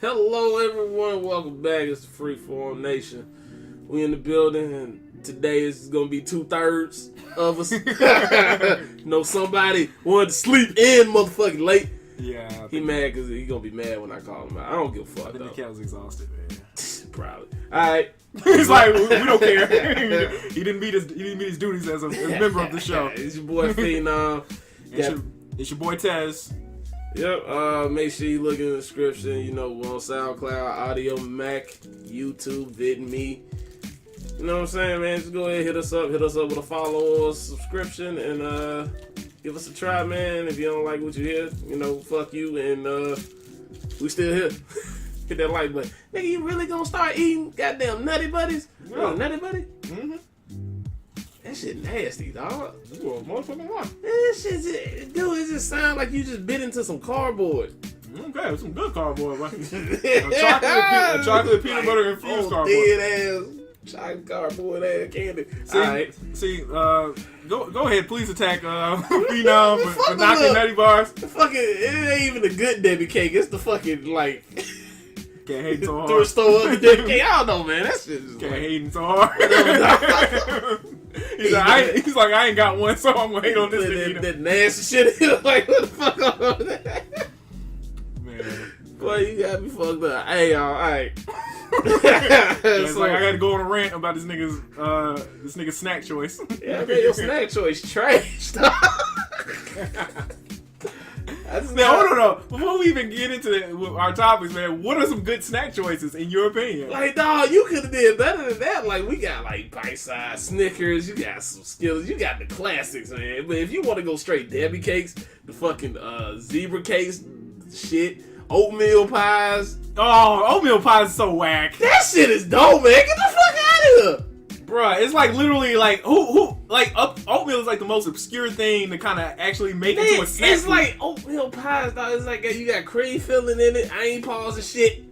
Hello, everyone. Welcome back. It's the Freeform Nation. We in the building, and today is going to be 2/3 of us. Somebody wanted to sleep in motherfucking late. Yeah. He mad because he going to be mad when I call him out. I don't give a fuck, I think though. the cat was exhausted, man. Probably. All right. He's like, we don't care. He didn't meet his duties as a member of the show. It's your boy Phenom. It's your boy Tez. Yep, make sure you look in the description. We're on SoundCloud, Audio Mac, YouTube, VidMe. You know what I'm saying, man? Just go ahead, hit us up with a follow or a subscription, and give us a try, man. If you don't like what you hear, fuck you, and we still here. Hit that like button. Nigga, you really gonna start eating goddamn Nutty Buddies? Yeah. Nutty Buddy? Mm-hmm. That shit nasty, dog. You a motherfucking one. That shit, it just sound like you just bit into some cardboard. Okay, some good cardboard, right? a chocolate peanut butter infused cardboard. Dead ass chocolate cardboard ass candy. Go ahead, please attack Phenom for knocking Nutty Bars. It ain't even a good Debbie cake. It's the fucking Can't hate so hard. thrift store of the Debbie cake. I don't know, man. That shit is Can't hate so hard. He's like, I ain't got one, so I'm gonna hate on this nigga. That nasty shit. Like, what the fuck on that? Man. Boy, you got me fucked up. Hey, y'all, alright. It's like I gotta go on a rant about this nigga's snack choice. Yeah, man, your snack choice trash. Now, hold on. Before we even get into our topics, man, what are some good snack choices in your opinion? Like, dog, you could have did better than that. Like, we got bite-sized Snickers, you got some Skittles, you got the classics, man. But if you want to go straight Debbie cakes, the fucking zebra cakes, shit, oatmeal pies. Oh, oatmeal pies is so whack. That shit is dope, man. Get the fuck out of here. Bruh, it's like literally oatmeal is like the most obscure thing to kind of actually make it to a snack. It's like oatmeal pies, dog. It's like you got cream filling in it. I ain't pausing shit.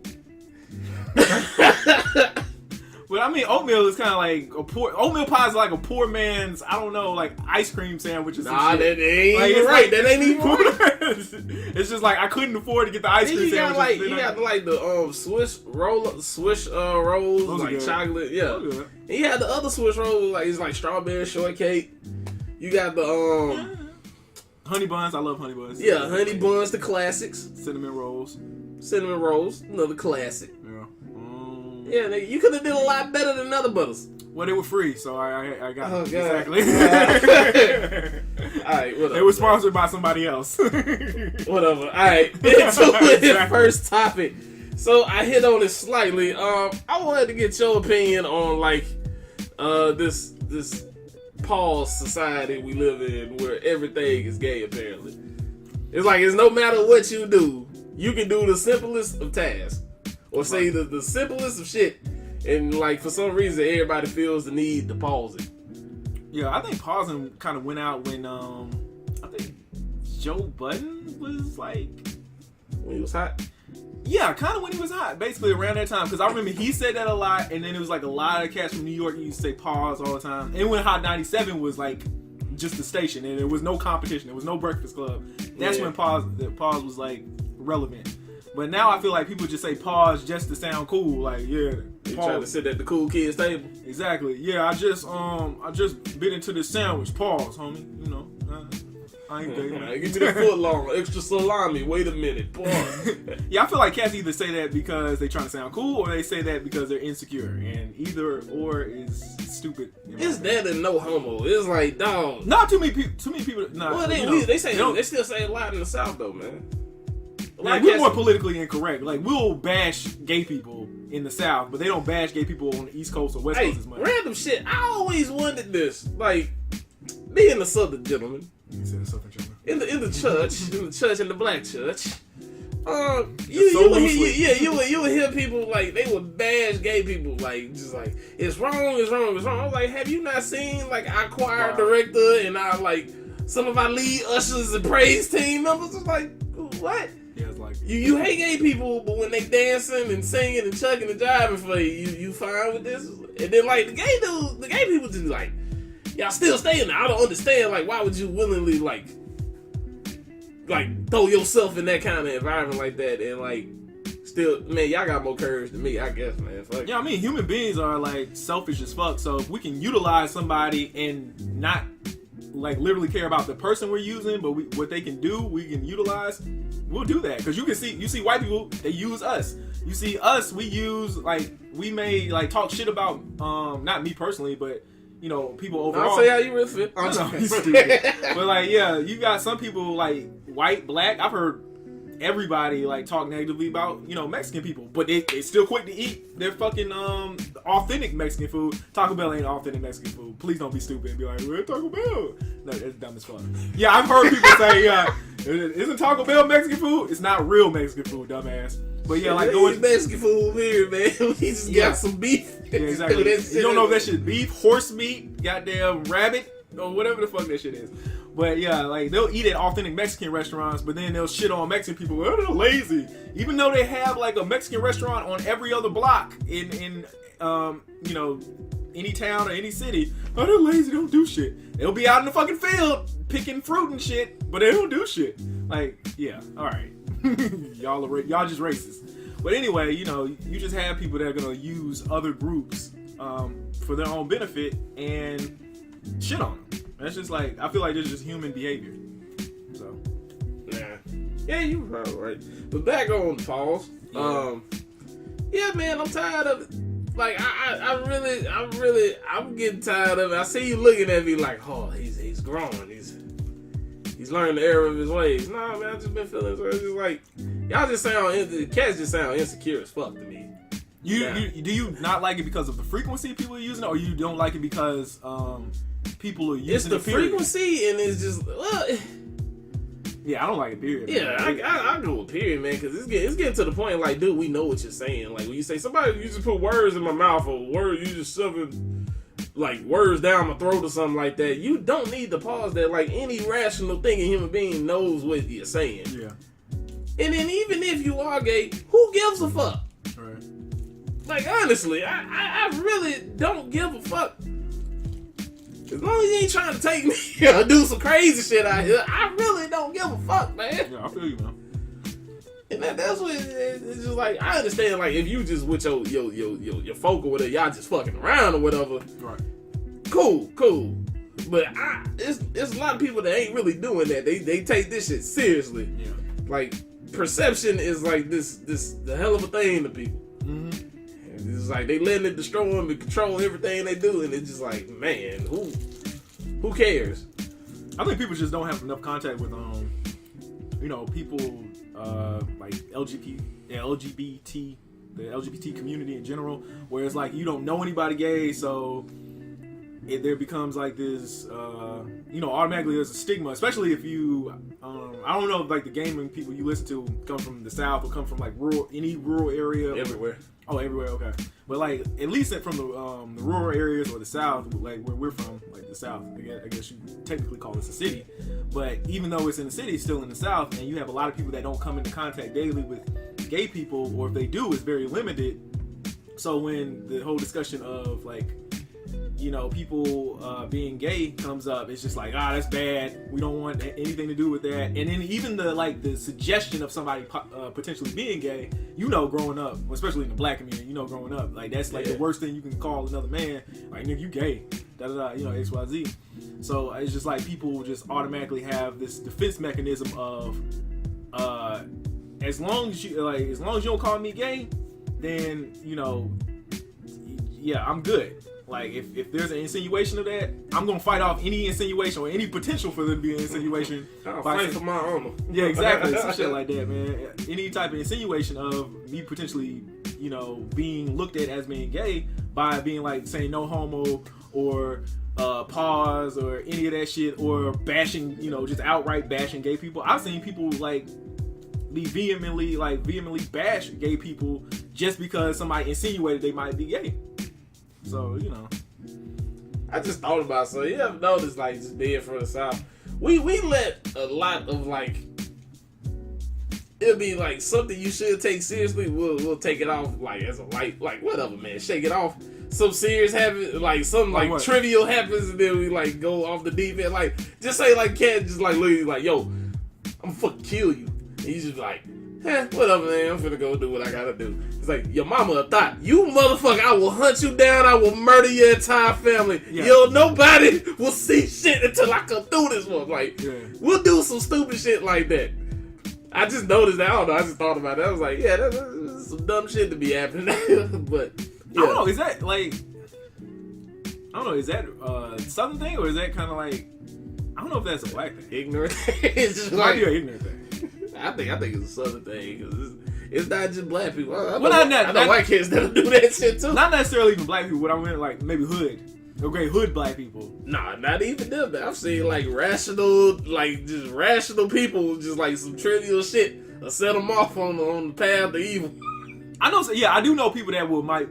But I mean, oatmeal is kind of like oatmeal pie is like a poor man's, I don't know, like ice cream sandwiches. Nah, and shit. that ain't even right. That ain't even right. It's just like I couldn't afford to get the ice cream sandwiches. You got the Swiss rolls, those like chocolate. Yeah. And you had the other Swiss rolls, it's like strawberry shortcake. You got the honey buns. I love honey buns. Yeah, honey buns, the classics. Cinnamon rolls, another classic. Yeah. Yeah, you could have did a lot better than other butters. Well, they were free, so I got it. Exactly. Alright, whatever. They were sponsored by somebody else. Whatever. Alright, into the first topic. So I hit on it slightly. I wanted to get your opinion on this pause society we live in where everything is gay apparently. It's like it's no matter what you do, you can do the simplest of tasks. Or say the simplest of shit, and for some reason everybody feels the need to pause it. Yeah, I think pausing kind of went out when I think Joe Budden was when he was hot. Yeah, kind of when he was hot, basically around that time. Because I remember he said that a lot, and then it was a lot of cats from New York used to say pause all the time. And when Hot 97 was just the station, and there was no competition, there was no Breakfast Club. That's when pause was relevant. But now I feel like people just say pause just to sound cool. You trying to sit at the cool kids table. Exactly. Yeah, I just bit into this sandwich. Pause, homie. I ain't gay. Give me the foot long, extra salami. Wait a minute. Pause. Yeah, I feel like cats either say that because they trying to sound cool, or they say that because they're insecure, and either or is stupid. It's that and no homo. It's like, dog. Not too many people. Nah, well, they still say a lot in the South though, man. We're more politically incorrect. We'll bash gay people in the South, but they don't bash gay people on the East Coast or West Coast as much. Random shit. I always wondered this. Being a Southern gentleman. You said a Southern gentleman. In the church, in the black church. You would hear people they would bash gay people it's wrong. I was like, have you not seen our choir director and our some of our lead ushers and praise team members? It's like, what? Yeah, it's you hate gay people, but when they dancing and singing and chucking and jiving for you fine with this? And then the gay people just y'all still staying there. I don't understand why would you willingly throw yourself in that kind of environment like that and still, man, y'all got more courage than me, I guess, man. Fuck. Yeah, I mean, human beings are like selfish as fuck. So if we can utilize somebody and not like literally care about the person we're using, but what they can do, we can utilize. We'll do that because you see white people, they use us. You see us, we use like we may like talk shit about not me personally, but you know people overall. I'll say how you really feel. I know he's stupid, but like yeah, you got some people like white, black. I've heard everybody like talk negatively about Mexican people, but they still quick to eat their fucking authentic Mexican food. Taco Bell ain't authentic Mexican food. Please don't be stupid and be like, "Where's Taco Bell?" No, that's dumb as fuck. Yeah, I've heard people say, "Isn't Taco Bell Mexican food?" It's not real Mexican food, dumbass. But yeah, like going Mexican food here, man. We just got some beef. Yeah, exactly. You don't know if that shit beef, horse meat, goddamn rabbit, or whatever the fuck that shit is. But yeah, like they'll eat at authentic Mexican restaurants, but then they'll shit on Mexican people. Oh, they're lazy, even though they have like a Mexican restaurant on every other block in any town or any city. Oh, they're lazy, they don't do shit. They'll be out in the fucking field picking fruit and shit, but they don't do shit. Like, yeah, all right, y'all just racist. But anyway, you just have people that are gonna use other groups for their own benefit and shit on them. That's just like, I feel like this is just human behavior. So, yeah, you right. But back on pause. Yeah, man, I'm tired of it. Like, I'm getting tired of it. I see you looking at me like, oh, he's growing. He's learning the error of his ways. Nah, man, I just been feeling so. It's just like, y'all just the cats just sound insecure as fuck to me. Do you not like it because of the frequency people are using it, or you don't like it because people are using it? It's the frequency, and it's just yeah, I don't like it, period. Yeah, I go with period, man, because it's getting to the point like, dude, we know what you're saying. Like when you say somebody, you just put words in my mouth or words, you just shoving like words down my throat or something like that. You don't need to pause that. Like any rational thinking human being knows what you're saying. Yeah. And then even if you are gay, who gives a fuck? Right. Like honestly, I really don't give a fuck. As long as you ain't trying to take me or do some crazy shit out here, I really don't give a fuck, man. Yeah, I feel you, man. And that's what it's just like. I understand, like, if you just with your folk or whatever, y'all just fucking around or whatever. Right. Cool. But it's a lot of people that ain't really doing that. They take this shit seriously. Yeah. Like perception is like this the hell of a thing to people. Mm-hmm. It's like they letting it destroy them and control everything they do, and it's just like, man, who cares? I think people just don't have enough contact with people like LGBT, the LGBT community in general, where it's like you don't know anybody gay, so there becomes like this, automatically there's a stigma, especially if you, I don't know if like the gaming people you listen to come from the South or come from like any rural area. Everywhere. Oh, everywhere, okay. But like, at least from the rural areas or the South, like where we're from, like the South, I guess you technically call this a city. But even though it's in the city, it's still in the South, and you have a lot of people that don't come into contact daily with gay people, or if they do, it's very limited. So when the whole discussion of like, people being gay comes up, it's just like, that's bad. We don't want anything to do with that. And then even the suggestion of somebody potentially being gay, growing up, especially in the black community, growing up, like that's like the worst thing you can call another man. Like, nigga, you gay, X, Y, Z. So it's just like people just automatically have this defense mechanism of, as long as you don't call me gay, then I'm good. Like, if there's an insinuation of that, I'm going to fight off any insinuation or any potential for there to be an insinuation. I'll fight for my honor. Yeah, exactly. Some shit like that, man. Any type of insinuation of me potentially, being looked at as being gay by being like saying no homo or pause or any of that shit, or bashing, just outright bashing gay people. I've seen people like vehemently bash gay people just because somebody insinuated they might be gay. So, I just thought about so you ever noticed, like, just being from the South, we let a lot of like, it'll be like something you should take seriously, we'll take it off like as a light, like whatever, man, shake it off. Some serious happens, like something like trivial happens, and then we like go off the deep end. Like, just say like cat just like look at you like, yo, I'm fucking kill you, and you just be like, Whatever, man. I'm finna go do what I gotta do. It's like, your mama a thought. You motherfucker, I will hunt you down. I will murder your entire family. Yeah. Nobody will see shit until I come through this one. Like, we'll do some stupid shit like that. I just noticed that. I don't know. I just thought about it. I was like, yeah, that's some dumb shit to be happening. But, yeah. I don't know. Is that, like... I don't know. Is that a Southern thing, or is that kind of like... I don't know if that's a black thing. Ignorant. It's just like... Might be an ignorant thing. I think it's a Southern thing, because it's not just black people. I know white kids that'll do that shit too. Not necessarily even black people. What I meant, like, maybe hood. Okay, hood black people. Nah, not even them. I've seen like rational people, just like some trivial shit, set them off on the path of evil. I know, yeah, I do know people that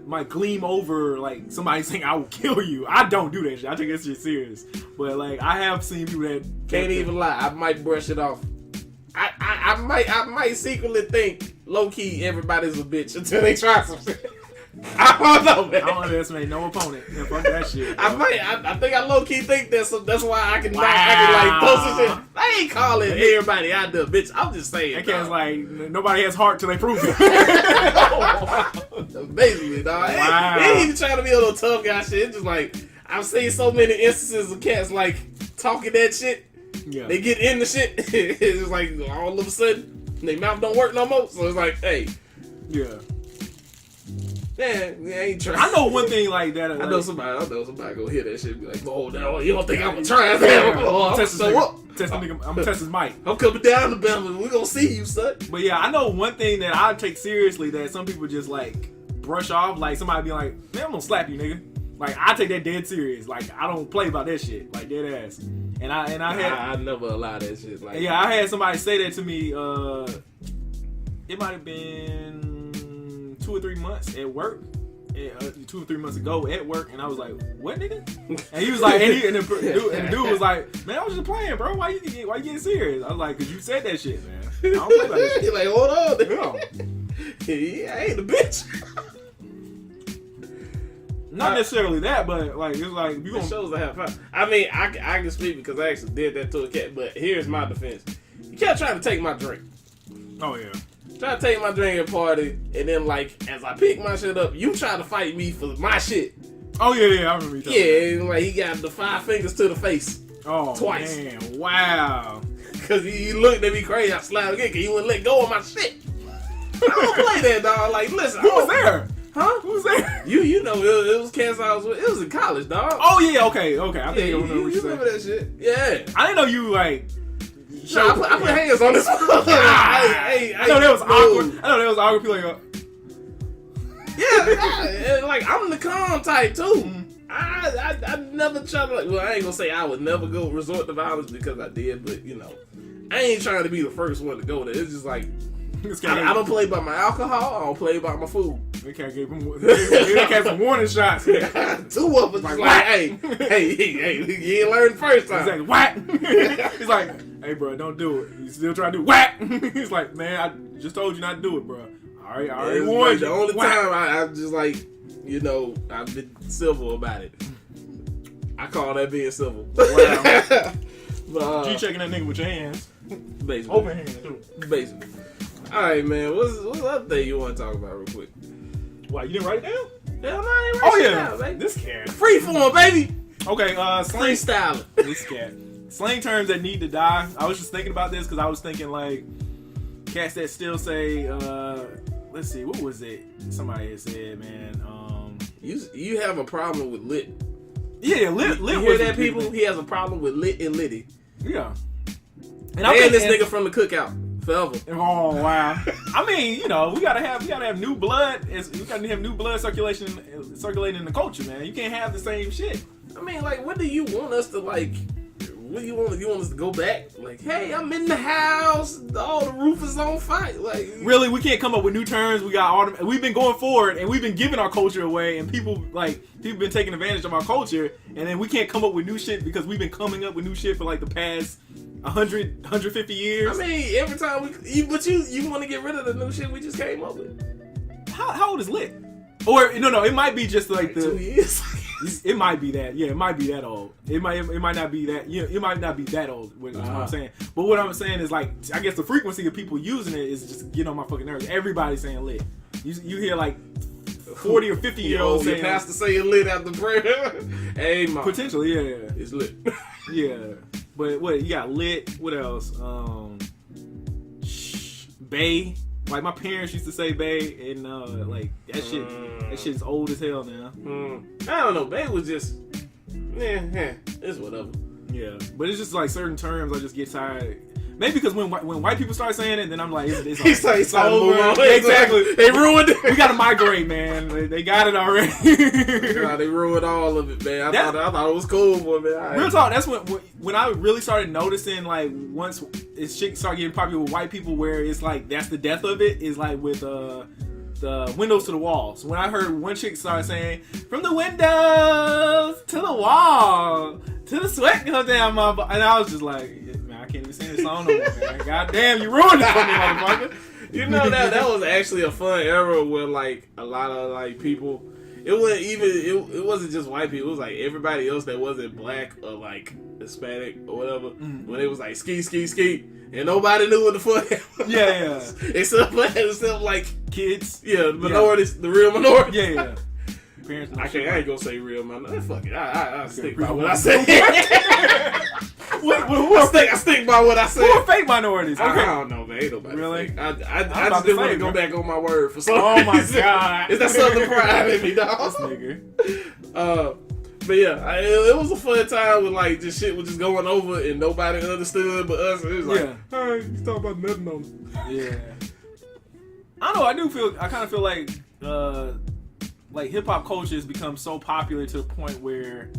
might gleam over like somebody saying I will kill you. I don't do that shit. I take that shit serious. But like, I have seen people that can't even lie. I might brush it off. I might secretly think low key everybody's a bitch until they try some shit. I don't know, man. I don't underestimate no opponent. Yeah, fuck that shit. Bro. I think I low key think that's why I can like post some shit. I ain't calling everybody out there, bitch. I'm just saying. That cat's like nobody has heart till they prove it. Basically, dog. Wow. It ain't even trying to be a little tough guy shit. It's just like I've seen so many instances of cats like talking that shit. Yeah. They get in the shit. It's like all of a sudden their mouth don't work no more. So it's like, hey, yeah. Man, I ain't trying. I know one thing like that. I know somebody gonna hear that shit and be like, oh, no, you don't think I'm gonna try that? I'm test this nigga. I'm gonna test his mic. I'm coming down to Bama. We gonna see you, son. But yeah, I know one thing that I take seriously that some people just like brush off. Like somebody be like, man, I'm gonna slap you, nigga. Like I take that dead serious. Like I don't play about that shit. Like dead ass. And I never allow that shit. Like yeah, I had somebody say that to me. It might have been 2 or 3 months at work, 2 or 3 months ago at work, and I was like, "What, nigga?" And he was like, and the dude was like, "Man, I was just playing, bro. Why you getting serious?" I was like, "Cause you said that shit, man. I don't play about that shit." He's like, "Hold on, yeah, I ain't a bitch." Not necessarily that, but like it's like you gonna shows I have fun. I mean, I can speak because I actually did that to a cat. But here's my defense: you kept trying to take my drink. Oh yeah. Try to take my drink at party, and then like as I pick my shit up, you try to fight me for my shit. Oh yeah, I remember you talking about and like he got the 5 fingers to the face. Oh twice. Man, wow. Cause he looked at me crazy. I slapped again because he wouldn't let go of my shit. I don't play that, dog. Like listen, who was there? Huh? Who was there? You know it was cats I was with. It was in college, dog. Oh yeah, okay. I think I remember what you remember that shit. Yeah. I didn't know you like. No, I put hands on this one. I know that was awkward. I know that was awkward. People like, yeah, like I'm the calm type too. I never try to like. Well, I ain't gonna say I would never go resort to violence because I did, but you know, I ain't trying to be the first one to go there. It's just like I don't play by my alcohol. I don't play by my food. They can't give him. They can't some warning shots. 2 of us like hey, you ain't learned the first time. He's like, whack. He's like, hey, bro, don't do it. You still trying to do whack? He's like, man, I just told you not to do it, bro. All right, I already warned you. The only time I'm just like, you know, I've been civil about it. I call that being civil. Wow. But, you checking that nigga with your hands. Basically. Open hands, too. Basically. All right, man. What's the other thing you want to talk about real quick? Why, you didn't write it down? Hell no, I ain't write it down, baby. This cat. Freeform, baby. Okay, slang. Freestyling. This cat. Slang terms that need to die. I was just thinking about this because I was thinking like cats that still say, let's see, what was it? Somebody had said, man. You have a problem with lit. Yeah, lit. You hear that, people? He has a problem with lit and litty. Yeah. And this nigga from the cookout. Forever. Oh wow! I mean, you know, we gotta have new blood. We gotta have new blood circulating in the culture, man. You can't have the same shit. I mean, like, what do you want us to like? What do you want? You want us to go back? Like, hey, I'm in the house. All the roof is on fire. Like, really, we can't come up with new terms. We've been going forward, and we've been giving our culture away, and people been taking advantage of our culture, and then we can't come up with new shit because we've been coming up with new shit for like the past 100, 150 years. I mean, every time you want to get rid of the new shit we just came up with. How old is lit? Or no, it might be just like the 2 years. It might be that. Yeah, it might be that old. It might not be that. Yeah, it might not be that old. What I'm saying. But what I'm saying is like, I guess the frequency of people using it is just getting on my fucking nerves. Everybody's saying lit. You hear like 40 or 50-year-olds saying, your pastor saying lit after prayer. Hey, mom. Potentially, yeah. It's lit. Yeah. But what you got lit? What else? Bae. Like my parents used to say bae, and like that shit's old as hell now. I don't know. Bae was just it's whatever. Yeah, but it's just like certain terms I just get tired. Maybe because when white people start saying it, then I'm like, it's over. Exactly. They ruined it. We gotta migrate, man. They got it already. God, they ruined all of it, man. I thought it was cool, but man. Real talk. That's when I really started noticing, like, once shit started getting popular with white people, where it's like that's the death of it. Is like with the windows to the walls. When I heard one chick start saying, "From the windows to the wall, to the sweat comes down my," and I was just like, man, I can't even sing this song no more, man. God damn, you ruined it for me, motherfucker. You know that was actually a fun era where like a lot of like people. It wasn't just white people. It was like everybody else that wasn't black or like Hispanic or whatever. When it was like ski, and nobody knew what the fuck. Yeah. Except like kids. Yeah, minorities, the real minority. Yeah. Parents. I ain't gonna say real minority. Fuck it. I stick by what I say. I stick by what I said. Who are fake minorities? Okay. I don't know, man. Ain't nobody really? Fake. I just didn't want to go back on my word for something. Oh my god. Is that Southern pride in me, dog? This nigga. But yeah, it was a fun time with like just shit was just going over and nobody understood but us. It was like, hey, you talking about nothing on. Yeah. I don't know. I kind of feel like hip hop culture has become so popular to the point where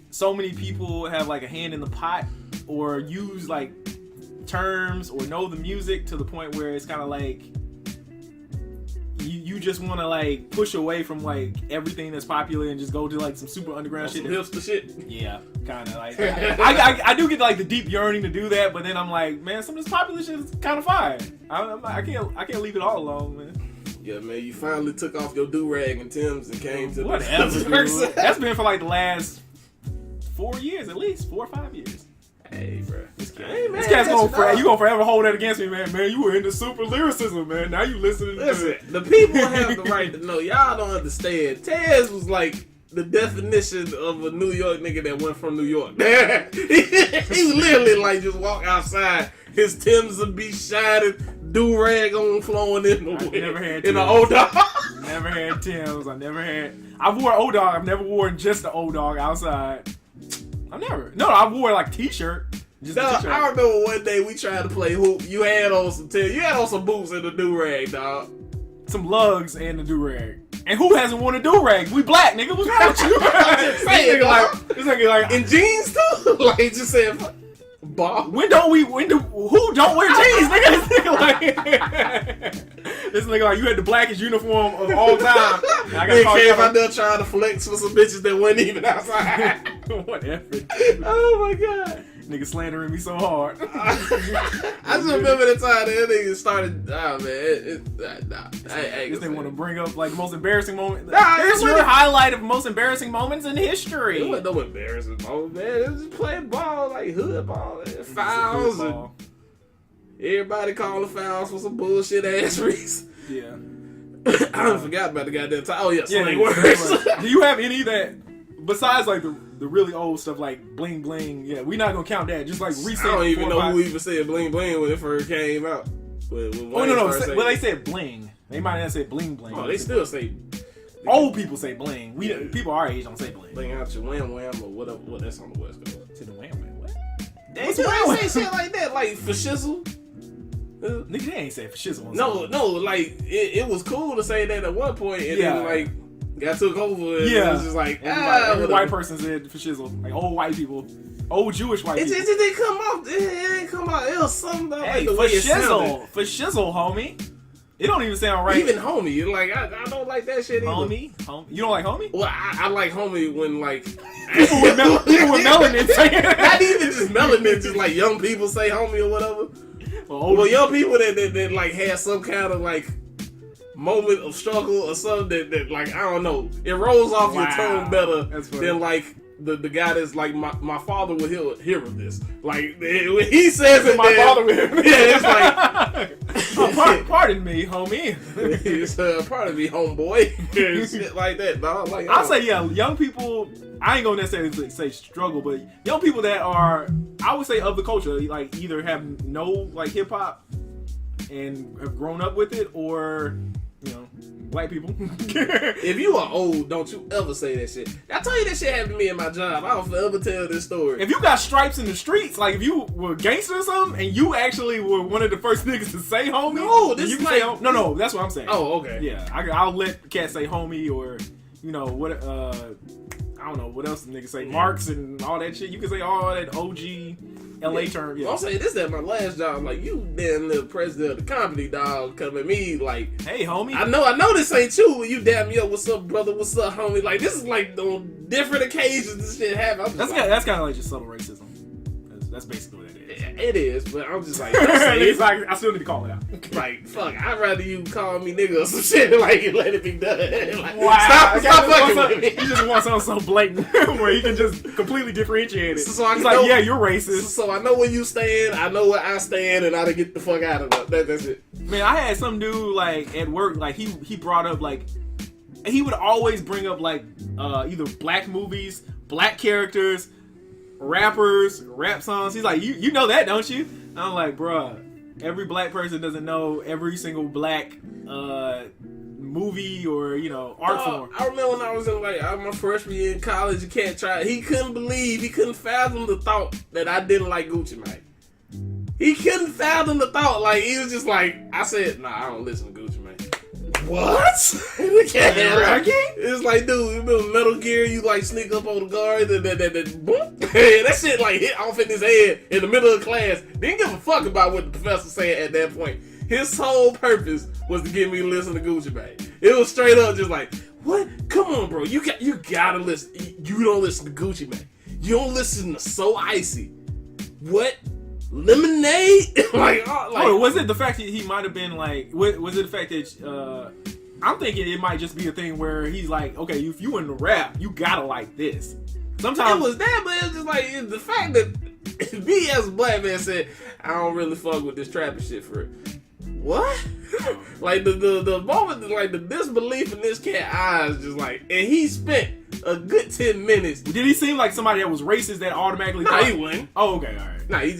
so many people have like a hand in the pot or use like terms or know the music to the point where it's kind of like you just want to like push away from like everything that's popular and just go to like some super underground shit. Some hipster shit. Yeah, kind of like I do get like the deep yearning to do that, but then I'm like, man, some of this popular shit is kind of fire. I can't leave it all alone, man. Yeah, man, you finally took off your do-rag and Tim's and came to whatever, dude. That's been for like the last 4 years, at least 4 or 5 years. Hey, bro. This cat's gonna forever hold that against me, man. Man, you were into super lyricism, man. Now you listening to Listen, the people have the right to know. Y'all don't understand. Taz was like the definition of a New York nigga that went from New York. He literally like just walk outside. His Timbs would be shining, do-rag on flowing in the wind. Never had in an old dog. Never had Timbs. I wore old dog. I've never worn just the old dog outside. I wore like t-shirt. Just t-shirt. I remember one day we tried to play hoop. You had on some boots and a do-rag, dog. Some lugs and the do-rag. And who hasn't worn a do-rag? We black, nigga. What's wrong with you? This nigga like in jeans too. Like just saying, ball. Who don't wear jeans, nigga? This nigga like you had the blackest uniform of all time. I came out there trying to flex for some bitches that wasn't even outside. Whatever. Oh my god. Nigga slandering me so hard. I just remember the time that nigga started. Nah, man. This nigga want to bring up like the most embarrassing moment. Here's your highlight of most embarrassing moments in history. It wasn't no embarrassing moment, man. It was just playing ball, like hood ball, fouls, and everybody calling fouls for some bullshit ass reasons. Yeah. I forgot about the goddamn time. Oh yeah, slang words. Do you have any that besides like the really old stuff like bling bling? Yeah, we not gonna count that. Just like recent. I don't even know who even said bling bling when it first came out. No. Well, they said bling. They might not say bling bling. Oh, they still say. Old people say bling. People our age don't say bling. Bling out your wham wham or whatever. What that's on the West Coast. To the wham wham. What? They say shit like that, like for shizzle. Nigga, they ain't say for shizzle. No, like it was cool to say that at one point, and then like got took over. And it was just like every white person said for shizzle, like old white people, old Jewish white people. It didn't come out. It didn't come out. It was something about like the for way it sounded. For shizzle, homie. It don't even sound right. Even homie, like I don't like that shit either. Homie, you don't like homie? Well, I like homie when like people with melanin say it. Not even just melanin, just like young people say homie or whatever. Well, young people that like had some kind of like moment of struggle or something that like, I don't know, it rolls off your tongue better than like the guy that's like, my father would hear of this. Like, when he says it, my father would hear of this. Yeah, it's like, pardon me, homie. It's pardon me, homeboy. Shit like that, dog. Like, I'll say, yeah, young people, I ain't gonna necessarily say struggle, but young people that are, I would say, of the culture, like either have no like hip hop and have grown up with it, or white people. If you are old, don't you ever say that shit. I tell you that shit happened to me in my job. I don't forever tell this story. If you got stripes in the streets, like if you were a gangster or something, and you actually were one of the first niggas to say homie, no, this is like, no, that's what I'm saying. Oh, okay. Yeah, I'll let cats say homie, or what. I don't know what else the niggas say. Marks and all that shit. You can say all that OG LA term. Yeah. I'll say this at my last job. Like, you damn the president of the company, dog, come at me like, hey, homie. I know this ain't you. When you damn yo, what's up, brother? What's up, homie? Like, this is like on different occasions this shit happens. That's kind of like just subtle racism. That's basically what it is. It is, but I'm just like, it's like I still need to call it out. Like, fuck, I'd rather you call me nigga or some shit like and let it be done. Like, wow, stop fucking with me. He just wants something so blatant where he can just completely differentiate it. So he's like, yeah, you're racist. So I know where you stand, I know where I stand, and I to get the fuck out of it. That's it. Man, I had some dude like at work, like he brought up like, he would always bring up like either black movies, black characters, rappers, rap songs. He's like, you know that, don't you? And I'm like, bruh, every black person doesn't know every single black movie or art form. I remember when I was in like my freshman year in college, he couldn't fathom the thought that I didn't like Gucci Mane. He couldn't fathom the thought. Like, he was just like, I said, nah, I don't listen to Gucci Mane. What? It's like, dude, you remember Metal Gear? You like sneak up on the guard, boom, that shit like hit off in his head in the middle of class. Didn't give a fuck about what the professor said at that point. His whole purpose was to get me to listen to Gucci Mane. It was straight up just like, what? Come on, bro, you gotta listen. You don't listen to Gucci Mane. You don't listen to So Icy. What? Lemonade? Was it the fact that he might have been like? Was it the fact that I'm thinking it might just be a thing where he's like, okay, if you in the rap, you gotta like this. Sometimes it was that, but it was just like the fact that me as a black man said, I don't really fuck with this trapping shit for it. What? Like the moment, like the disbelief in this cat's eyes, just like, and he spent a good 10 minutes. Did he seem like somebody that was racist that automatically? Nah, he wouldn't. Oh, okay, all right. Nah, he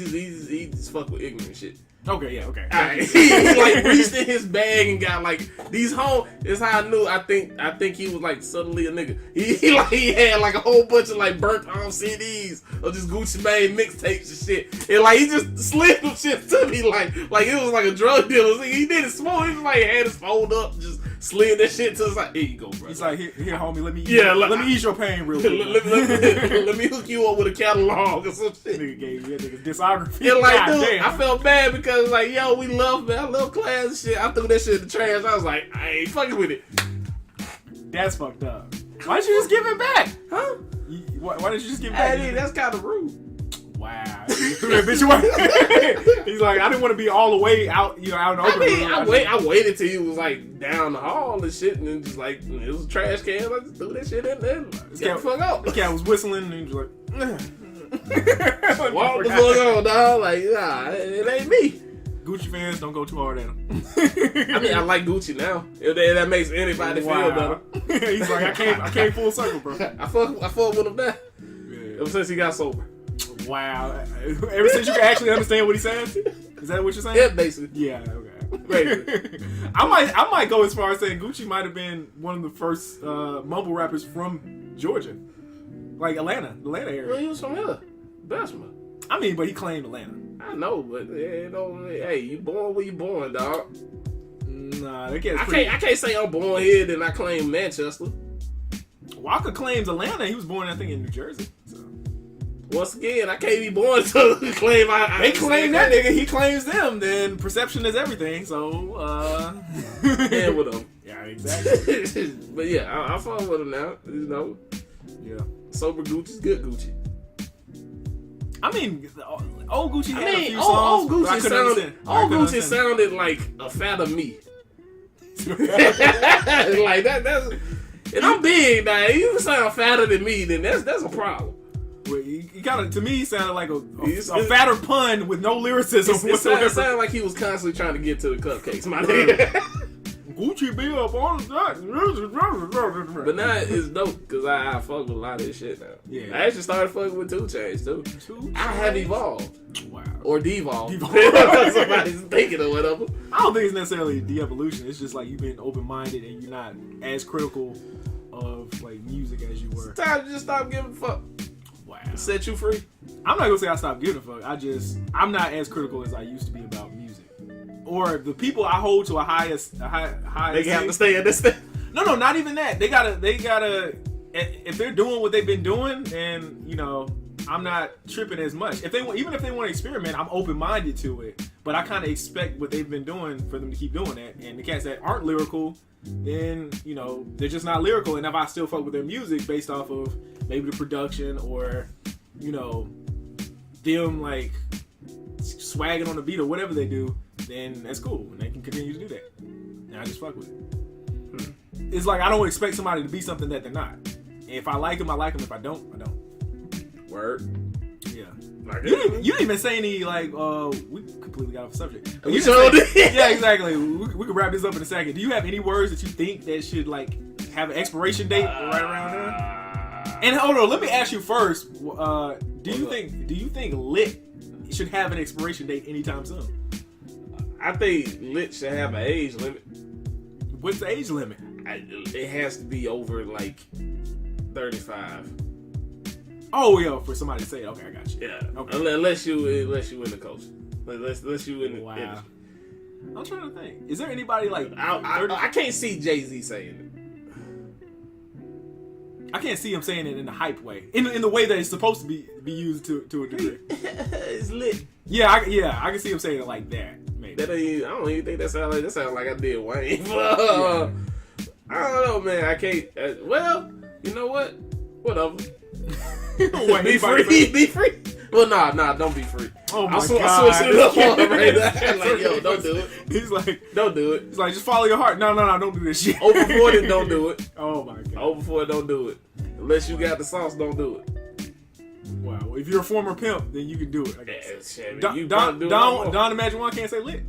just fuck with ignorant shit. Okay, yeah, okay. Right. He like reached in his bag and got like these home. It's how I knew. I think he was like suddenly a nigga. He had like a whole bunch of like burnt on CDs of just Gucci Mane mixtapes and shit. And like he just slid them shit to me like it was like a drug dealer. He did it small. He was like had his fold up, just slid that shit to us. Like, here you go, bro. He's like, here, homie. Let me ease your pain real quick. let me hook you up with a catalog or some shit. Nigga gave you that nigga's discography. And like, dude, damn. I felt bad because like, yo, I love class and shit. I threw that shit in the trash. I was like, I ain't fucking with it. That's fucked up. Why didn't you just give it back? Huh? Why didn't you just give it back? Hey, that's kind of rude. Wow. He's like, I didn't want to be all the way out, out in the open. I waited till he was like down the hall and shit, and then just like it was a trash can. I just threw that shit in there. Get the fuck out. The cat was whistling, and he was like, walk the fuck on, dog. Like, nah, it ain't me. Gucci fans, don't go too hard at him. I mean, I like Gucci now. If that makes anybody feel better. He's like, I came full circle, bro. I fuck with him now. Yeah. Ever since he got sober. Wow. Ever since you can actually understand what he says? Is that what you're saying? Yeah, basically. Yeah, okay. I might go as far as saying Gucci might have been one of the first mumble rappers from Georgia. Like the Atlanta area. Well, he was from here. Bessemer. I mean, but he claimed Atlanta. I know, but hey, you born where you born, dog. Nah, I can't say I'm born here, then I claim Manchester. Walker claims Atlanta. He was born, I think, in New Jersey. So. Once again, I can't be born to claim They claim that nigga, he claims them, then perception is everything, so, yeah, with him. Yeah, exactly. But yeah, I fuck with him now, Yeah. Sober Gucci's good Gucci. I mean, old Gucci had a few songs. Old Gucci sounded like a fat of me. Like that's. And I'm big now. You sound fatter than me, then that's a problem. Well, he kind of, to me, he sounded like a fatter pun with no lyricism whatsoever. It sounded like he was constantly trying to get to the cupcakes, my nigga. Gucci be up on that. But now it's dope because I fuck with a lot of this shit now. Yeah. I actually started fucking with 2 Chainz too. I have evolved. Wow. Or devolved. Somebody's thinking or whatever. I don't think it's necessarily de-evolution. It's just like you've been open-minded and you're not as critical of like music as you were. It's time to just stop giving a fuck. Wow. Set you free. I'm not gonna say I stopped giving a fuck. I'm not as critical as I used to be about music. Or the people I hold to a high. They have to stay in this thing. No, not even that. They gotta. If they're doing what they've been doing, then I'm not tripping as much. Even if they want to experiment, I'm open minded to it. But I kind of expect what they've been doing for them to keep doing that. And the cats that aren't lyrical, then they're just not lyrical. And if I still fuck with their music based off of maybe the production or them like swagging on the beat or whatever they do, then that's cool, and they can continue to do that. And I just fuck with it. It's like I don't expect somebody to be something that they're not. If I like them, I like them. If I don't, I don't. Word. Yeah. You didn't even say any like. We completely got off the subject. We sure did. Yeah, exactly. We can wrap this up in a second. Do you have any words that you think that should like have an expiration date right around there? And hold on, let me ask you first. Do you think lit should have an expiration date anytime soon? I think lit should have an age limit. What's the age limit? It has to be over like 35. Oh yeah, for somebody to say it. Okay, I got you. Yeah. Okay. Unless you in the culture. Unless you in the wow. I'm trying to think. Is there anybody like I can't see Jay-Z saying it. I can't see him saying it in the hype way, in the way that it's supposed to be used to a degree. It's lit. Yeah, I can see him saying it like that. Maybe. I don't even think that sounds like I did Wayne. Yeah. I don't know, man. I can't. Well, you know what? Whatever. Be free. Well, nah, don't be free. Oh my God. I switch it up on him right now. Like, yo, don't do it. He's like, don't do it. He's like, just follow your heart. No, don't do this shit. Over 40, don't do it. Oh my God. Over 40, don't do it. Unless you got the sauce, don't do it. Wow. Well, if you're a former pimp, then you can do it. I guess. Yeah, Don Imagine One can't say lit.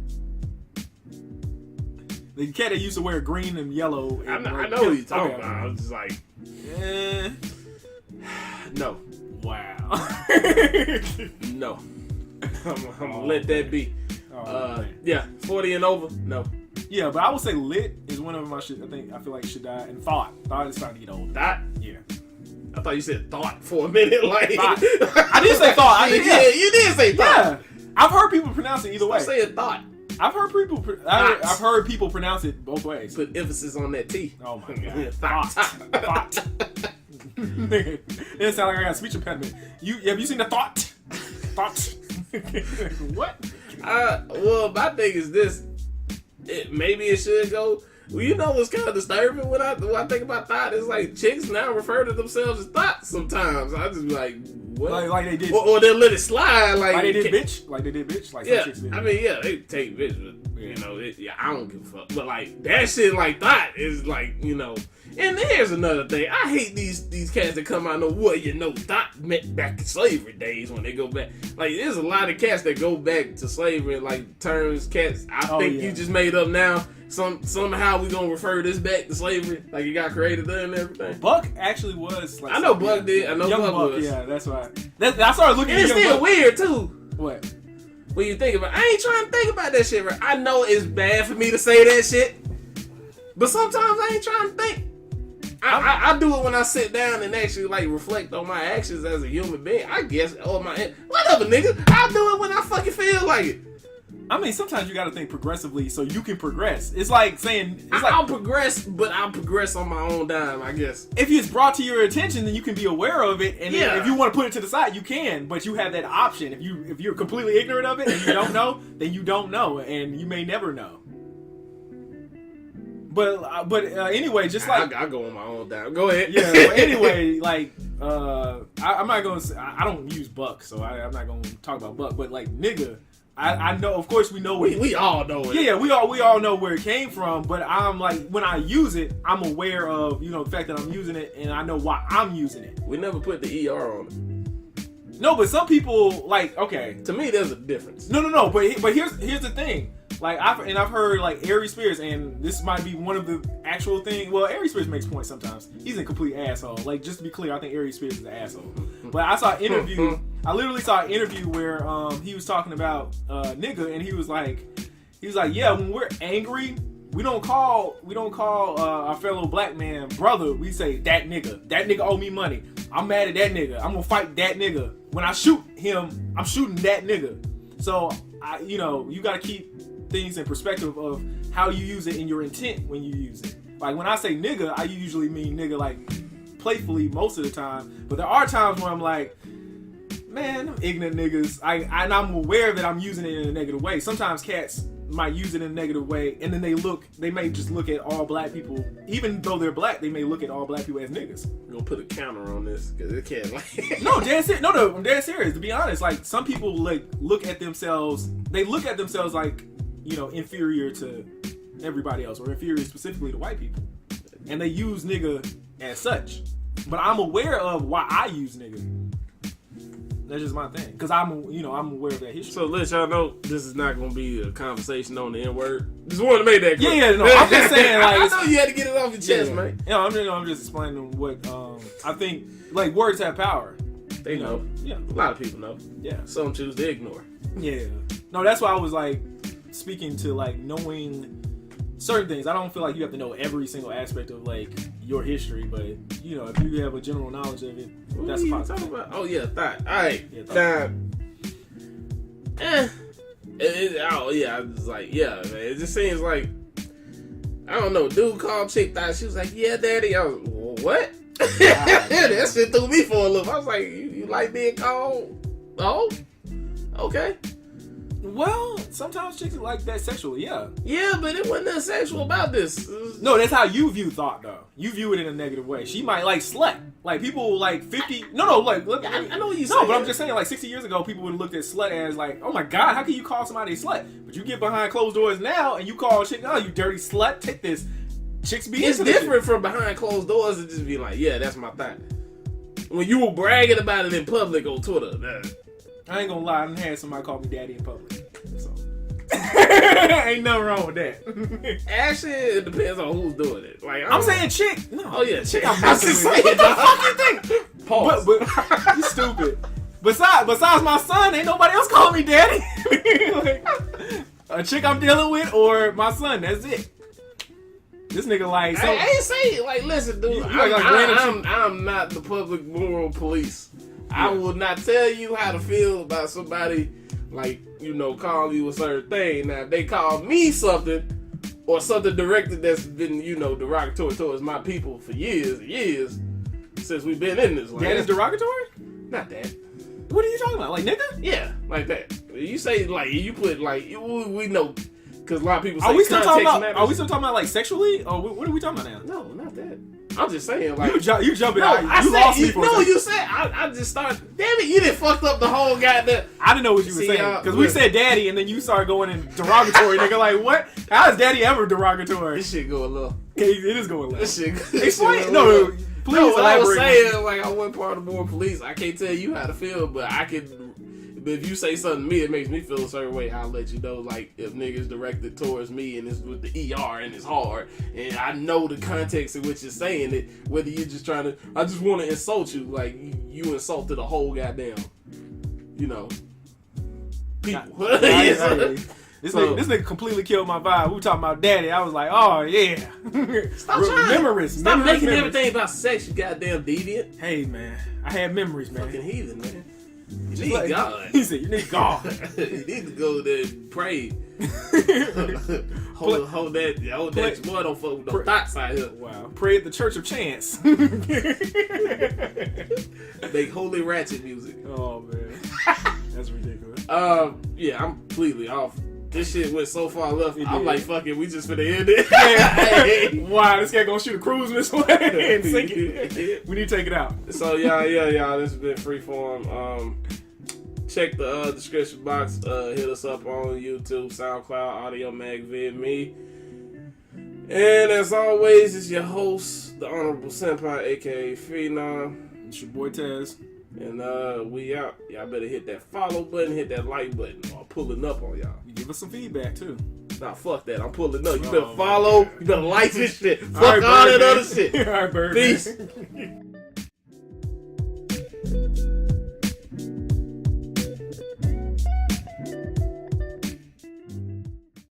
The cat that used to wear green and yellow. I know what you're talking about. I was just like, no. Wow. No. I'm gonna let that be. Yeah, 40 and over, no. Yeah, but I would say lit is one of my shit. I feel like it should die. And thought is starting to get old. Thought? Yeah. I thought you said thought for a minute. Like thought. I did say thought. Yeah, you did say thought. Yeah. I've heard people pronounce it either way. I'm saying thought. I've heard people pronounce it both ways. Put emphasis on that T. Oh my God. Thought. It sounds like I got a speech impediment. Have you seen the thought? Thought. What? Well, my thing is this. Maybe it should go. Well, you know what's kind of disturbing when I think about thought is like chicks now refer to themselves as thoughts sometimes. I just be like, what? Like they did. Or they'll let it slide. Like they did bitch. Like they did bitch. Like some chicks did. I mean, yeah, they take bitch, but you know, I don't give a fuck. But like that shit, like thought is like, you know. And here's another thing. I hate these cats that come out and know, thought met back in slavery days when they go back. Like, there's a lot of cats that go back to slavery and, like, terms cats you just made up now. Somehow we gonna refer this back to slavery. Like, it got created there and everything. Buck actually was. Like, I know Buck did. I know Young Buck was. Yeah, that's right. I started looking and at it's still Buck. weird, too. What? When you think about it. I ain't trying to think about that shit, right? I know it's bad for me to say that shit. But sometimes I ain't trying to think. I do it when I sit down and actually like reflect on my actions as a human being. I guess, whatever, nigga. I do it when I fucking feel like it. I mean, sometimes you got to think progressively so you can progress. It's like saying, I'll progress, but I'll progress on my own dime, I guess. If it's brought to your attention, then you can be aware of it, and if you want to put it to the side, you can. But you have that option. If you're completely ignorant of it and you don't know, then you don't know, and you may never know. But anyway, just like I go on my own dime. Go ahead. Yeah. But anyway, like I'm not gonna say, I don't use Buck, so I'm not gonna talk about Buck. But like nigga I know, of course, we know where we all know it. Yeah, we all know where it came from. But I'm like, when I use it, I'm aware of the fact that I'm using it, and I know why I'm using it. We never put the ER on it. No, but some people like, okay. To me, there's a difference. No. But here's the thing. Like I've heard like Ari Spears, and this might be one of the actual things. Well, Ari Spears makes points sometimes. He's a complete asshole. Like, just to be clear, I think Ari Spears is an asshole. But I saw an interview. I literally saw an interview where he was talking about nigga, and he was like, yeah, when we're angry, we don't call our fellow black man brother. We say that nigga. That nigga owe me money. I'm mad at that nigga. I'm gonna fight that nigga. When I shoot him, I'm shooting that nigga. So you gotta keep things in perspective of how you use it and your intent when you use it. Like when I say nigga, I usually mean nigga like playfully most of the time. But there are times where I'm like, man, them ignorant niggas. And I'm aware that I'm using it in a negative way. Sometimes cats might use it in a negative way, and then they may just look at all black people, even though they're black, they may look at all black people as niggas. We're gonna put a counter on this because it can't like No, I'm dead serious. To be honest, like some people like look at themselves like, inferior to everybody else, or inferior specifically to white people, and they use nigga as such. But I'm aware of why I use nigga. That's just my thing, because I'm aware of that history. So let y'all know this is not gonna be a conversation on the N-word. Just wanted to make that clear. Yeah, no, I'm just saying, like, I know you had to get it off your chest, man. I'm just explaining what I think. Like, words have power. They know. Yeah, a lot of people know. Yeah, some choose to ignore. Yeah, no, that's why I was like speaking to like knowing certain things. I don't feel like you have to know every single aspect of like your history, but if you have a general knowledge of it, that's possible. Oh yeah, thought. All right, yeah, time. I was like, yeah, man. It just seems like, I don't know. Dude called chick, thought she was like, yeah, daddy. I was, what? That shit threw me for a loop. I was like, you like being called? Oh, okay. Well, sometimes chicks like that sexually, yeah. Yeah, but it wasn't nothing sexual about this. No, that's how you view thought, though. You view it in a negative way. She might like slut. Like people like 50. No, like look. I know what you saying. No, but I'm just saying, like 60 years ago, people would have looked at slut as like, oh my god, how can you call somebody a slut? But you get behind closed doors now and you call a chick, oh you dirty slut, take this. Chicks be. It's different from behind closed doors and just be like, yeah, that's my thought. When you were bragging about it in public on Twitter, I ain't gonna lie, I done had somebody call me daddy in public. So ain't nothing wrong with that. Actually, it depends on who's doing it. Like I'm saying chick. No. Oh yeah, chick. I'm just saying. What the fuck you think? Pause. But you stupid. Besides my son, ain't nobody else calling me daddy. Like, a chick I'm dealing with or my son. That's it. This nigga like. I ain't saying like, listen, dude. I'm not the public moral police. Yeah. I will not tell you how to feel about somebody, like, calling you a certain thing. Now, if they call me something, or something directed that's been, derogatory towards my people for years and years, since we've been in this. Like, that is derogatory? Not that. What are you talking about? Like, nigga? Yeah, like that. You say, like, you put, like, we know, because a lot of people say Are we still talking matters. Like, sexually? Or what are we talking about now? No, not that. I'm just saying, like... You jumping out. You lost me for a second. You said... I just started... Damn it, you done fucked up the whole goddamn... I didn't know what you were saying. Because we said daddy, and then you started going in derogatory. Nigga, like, what? How is daddy ever derogatory? This shit go a little... Okay, it is going a little. This shit... Explain... No, please elaborate. I was saying, like, I wasn't part of the board police. I can't tell you how to feel, but I can... But if you say something to me, it makes me feel a certain way. I'll let you know, like, if niggas directed towards me and it's with the ER and it's hard, and I know the context in which you're saying it, whether you're just trying to, I just want to insult you, like, you insulted a whole goddamn, people. This nigga completely killed my vibe. We were talking about daddy. I was like, oh, yeah. Stop making everything about sex, you goddamn deviant. Hey, man. I had memories, man. Fucking heathen, man. You need God. He said, you need God. You need to go there and pray. hold that boy, don't fuck with no thoughts out here. Wow. Pray at the Church of Chance. Make holy ratchet music. Oh, man. That's ridiculous. Yeah, I'm completely off. This shit went so far left. I'm like, fuck it, we just finna end it. Wow, this guy gonna shoot a cruise missile and sink it. We need to take it out. So, y'all, this has been Freeform. check the description box. Hit us up on YouTube, SoundCloud, Audio Mag, VidMe. And as always, it's your host, the Honorable Senpai, aka Phenom. It's your boy Taz. And we out. Y'all better hit that follow button, hit that like button. I'm pulling up on y'all. Give us some feedback too. Nah, fuck that. I'm pulling up. You better follow. You better like this shit. Fuck all right, that other shit. All right, Bird. Peace.